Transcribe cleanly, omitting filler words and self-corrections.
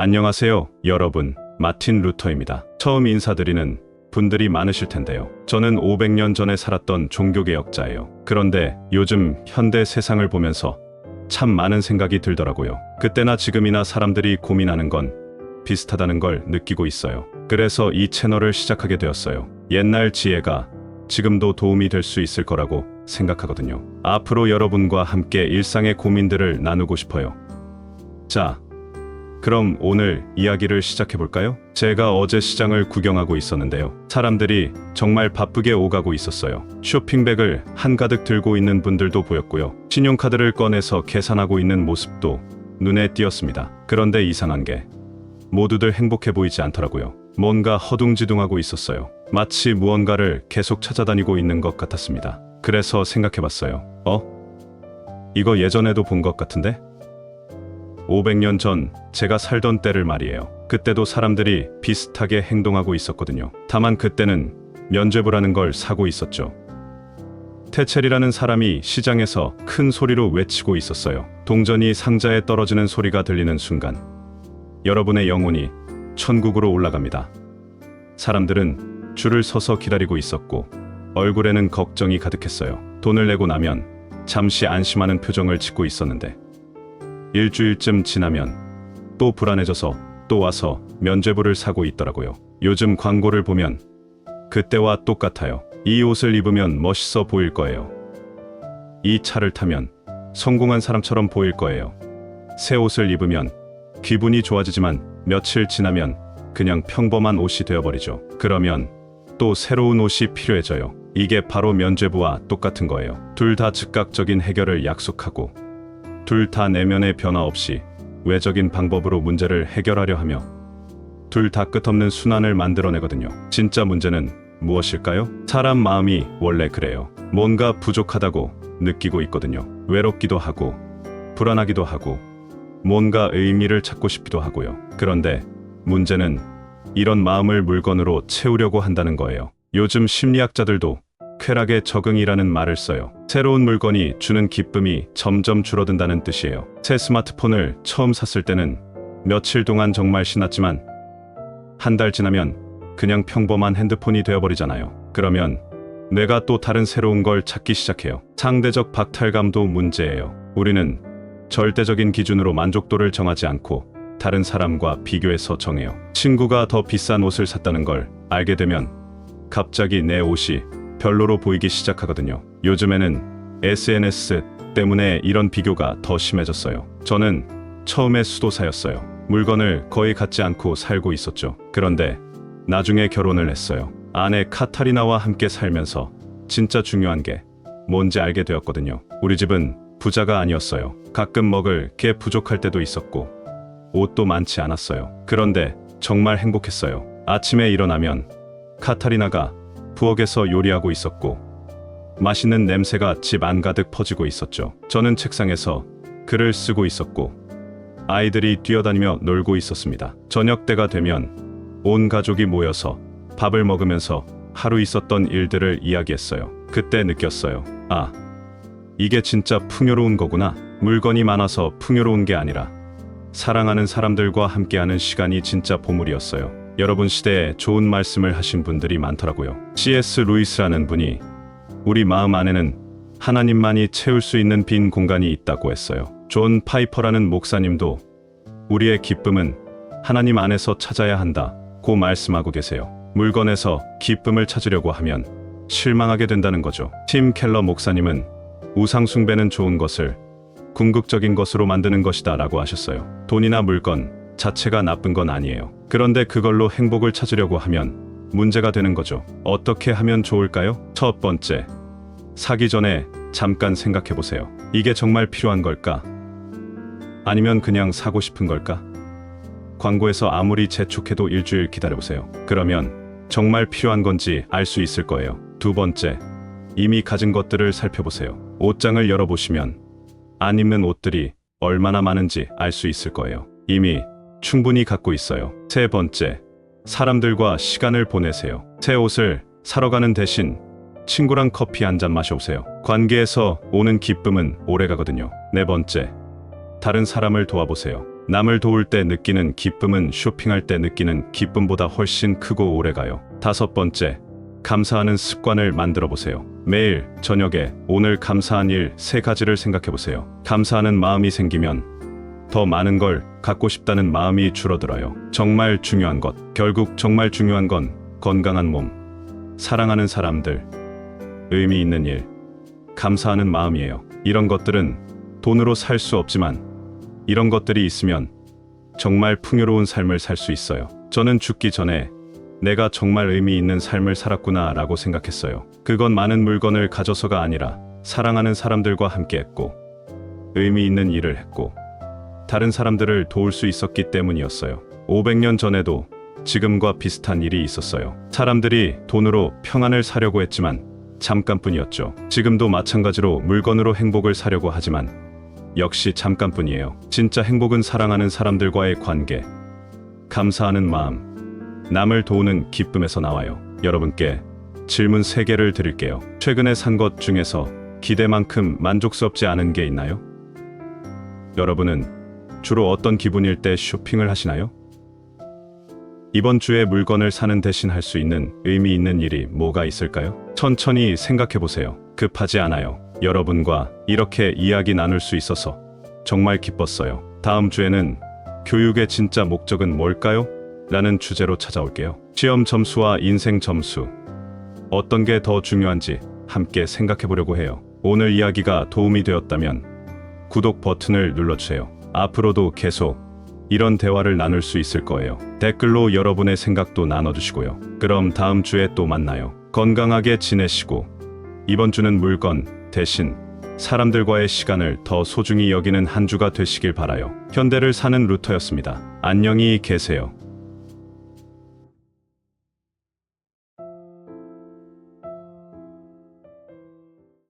안녕하세요, 여러분. 마틴 루터입니다. 처음 인사드리는 분들이 많으실 텐데요. 저는 500년 전에 살았던 종교개혁자예요. 그런데 요즘 현대 세상을 보면서 참 많은 생각이 들더라고요. 그때나 지금이나 사람들이 고민하는 건 비슷하다는 걸 느끼고 있어요. 그래서 이 채널을 시작하게 되었어요. 옛날 지혜가 지금도 도움이 될 수 있을 거라고 생각하거든요. 앞으로 여러분과 함께 일상의 고민들을 나누고 싶어요. 자, 그럼 오늘 이야기를 시작해볼까요? 제가 어제 시장을 구경하고 있었는데요. 사람들이 정말 바쁘게 오가고 있었어요. 쇼핑백을 한가득 들고 있는 분들도 보였고요. 신용카드를 꺼내서 계산하고 있는 모습도 눈에 띄었습니다. 그런데 이상한 게 모두들 행복해 보이지 않더라고요. 뭔가 허둥지둥하고 있었어요. 마치 무언가를 계속 찾아다니고 있는 것 같았습니다. 그래서 생각해봤어요. 이거 예전에도 본 것 같은데? 500년 전 제가 살던 때를 말이에요. 그때도 사람들이 비슷하게 행동하고 있었거든요. 다만 그때는 면죄부라는 걸 사고 있었죠. 테첼이라는 사람이 시장에서 큰 소리로 외치고 있었어요. 동전이 상자에 떨어지는 소리가 들리는 순간 여러분의 영혼이 천국으로 올라갑니다. 사람들은 줄을 서서 기다리고 있었고 얼굴에는 걱정이 가득했어요. 돈을 내고 나면 잠시 안심하는 표정을 짓고 있었는데 일주일쯤 지나면 또 불안해져서 또 와서 면죄부를 사고 있더라고요. 요즘 광고를 보면 그때와 똑같아요. 이 옷을 입으면 멋있어 보일 거예요. 이 차를 타면 성공한 사람처럼 보일 거예요. 새 옷을 입으면 기분이 좋아지지만 며칠 지나면 그냥 평범한 옷이 되어버리죠. 그러면 또 새로운 옷이 필요해져요. 이게 바로 면죄부와 똑같은 거예요. 둘 다 즉각적인 해결을 약속하고 둘 다 내면의 변화 없이 외적인 방법으로 문제를 해결하려 하며 둘 다 끝없는 순환을 만들어내거든요. 진짜 문제는 무엇일까요? 사람 마음이 원래 그래요. 뭔가 부족하다고 느끼고 있거든요. 외롭기도 하고 불안하기도 하고 뭔가 의미를 찾고 싶기도 하고요. 그런데 문제는 이런 마음을 물건으로 채우려고 한다는 거예요. 요즘 심리학자들도 쾌락의 적응이라는 말을 써요. 새로운 물건이 주는 기쁨이 점점 줄어든다는 뜻이에요. 새 스마트폰을 처음 샀을 때는 며칠 동안 정말 신났지만 한 달 지나면 그냥 평범한 핸드폰이 되어버리잖아요. 그러면 뇌가 또 다른 새로운 걸 찾기 시작해요. 상대적 박탈감도 문제예요. 우리는 절대적인 기준으로 만족도를 정하지 않고 다른 사람과 비교해서 정해요. 친구가 더 비싼 옷을 샀다는 걸 알게 되면 갑자기 내 옷이 별로로 보이기 시작하거든요. 요즘에는 SNS 때문에 이런 비교가 더 심해졌어요. 저는 처음에 수도사였어요. 물건을 거의 갖지 않고 살고 있었죠. 그런데 나중에 결혼을 했어요. 아내 카타리나와 함께 살면서 진짜 중요한 게 뭔지 알게 되었거든요. 우리 집은 부자가 아니었어요. 가끔 먹을 게 부족할 때도 있었고 옷도 많지 않았어요. 그런데 정말 행복했어요. 아침에 일어나면 카타리나가 부엌에서 요리하고 있었고 맛있는 냄새가 집 안가득 퍼지고 있었죠. 저는 책상에서 글을 쓰고 있었고 아이들이 뛰어다니며 놀고 있었습니다. 저녁 때가 되면 온 가족이 모여서 밥을 먹으면서 하루 있었던 일들을 이야기했어요. 그때 느꼈어요. 이게 진짜 풍요로운 거구나. 물건이 많아서 풍요로운 게 아니라 사랑하는 사람들과 함께하는 시간이 진짜 보물이었어요. 여러분 시대에 좋은 말씀을 하신 분들이 많더라고요. C.S. 루이스라는 분이 우리 마음 안에는 하나님만이 채울 수 있는 빈 공간이 있다고 했어요. 존 파이퍼라는 목사님도 우리의 기쁨은 하나님 안에서 찾아야 한다고 말씀하고 계세요. 물건에서 기쁨을 찾으려고 하면 실망하게 된다는 거죠. 팀 켈러 목사님은 우상 숭배는 좋은 것을 궁극적인 것으로 만드는 것이다 라고 하셨어요. 돈이나 물건 자체가 나쁜 건 아니에요. 그런데 그걸로 행복을 찾으려고 하면 문제가 되는 거죠. 어떻게 하면 좋을까요? 첫 번째, 사기 전에 잠깐 생각해 보세요. 이게 정말 필요한 걸까? 아니면 그냥 사고 싶은 걸까? 광고에서 아무리 재촉해도 일주일 기다려보세요. 그러면 정말 필요한 건지 알 수 있을 거예요. 두 번째, 이미 가진 것들을 살펴보세요. 옷장을 열어보시면 안 입는 옷들이 얼마나 많은지 알 수 있을 거예요. 이미 충분히 갖고 있어요. 세 번째, 사람들과 시간을 보내세요. 새 옷을 사러 가는 대신 친구랑 커피 한 잔 마셔오세요. 관계에서 오는 기쁨은 오래 가거든요. 네 번째, 다른 사람을 도와보세요. 남을 도울 때 느끼는 기쁨은 쇼핑할 때 느끼는 기쁨보다 훨씬 크고 오래가요. 5번째, 감사하는 습관을 만들어 보세요. 매일 저녁에 오늘 감사한 일 3가지를 생각해 보세요. 감사하는 마음이 생기면 더 많은 걸 갖고 싶다는 마음이 줄어들어요. 정말 중요한 것, 결국 정말 중요한 건 건강한 몸, 사랑하는 사람들, 의미 있는 일, 감사하는 마음이에요. 이런 것들은 돈으로 살 수 없지만 이런 것들이 있으면 정말 풍요로운 삶을 살 수 있어요. 저는 죽기 전에 내가 정말 의미 있는 삶을 살았구나 라고 생각했어요. 그건 많은 물건을 가져서가 아니라 사랑하는 사람들과 함께 했고 의미 있는 일을 했고 다른 사람들을 도울 수 있었기 때문이었어요. 500년 전에도 지금과 비슷한 일이 있었어요. 사람들이 돈으로 평안을 사려고 했지만 잠깐뿐이었죠. 지금도 마찬가지로 물건으로 행복을 사려고 하지만 역시 잠깐뿐이에요. 진짜 행복은 사랑하는 사람들과의 관계, 감사하는 마음, 남을 도우는 기쁨에서 나와요. 여러분께 질문 3개를 드릴게요. 최근에 산 것 중에서 기대만큼 만족스럽지 않은 게 있나요? 여러분은 주로 어떤 기분일 때 쇼핑을 하시나요? 이번 주에 물건을 사는 대신 할 수 있는 의미 있는 일이 뭐가 있을까요? 천천히 생각해 보세요. 급하지 않아요. 여러분과 이렇게 이야기 나눌 수 있어서 정말 기뻤어요. 다음 주에는 교육의 진짜 목적은 뭘까요? 라는 주제로 찾아올게요. 시험 점수와 인생 점수, 어떤 게 더 중요한지 함께 생각해 보려고 해요. 오늘 이야기가 도움이 되었다면 구독 버튼을 눌러주세요. 앞으로도 계속 이런 대화를 나눌 수 있을 거예요. 댓글로 여러분의 생각도 나눠주시고요. 그럼 다음 주에 또 만나요. 건강하게 지내시고 이번 주는 물건 대신 사람들과의 시간을 더 소중히 여기는 한 주가 되시길 바라요. 현대를 사는 루터였습니다. 안녕히 계세요.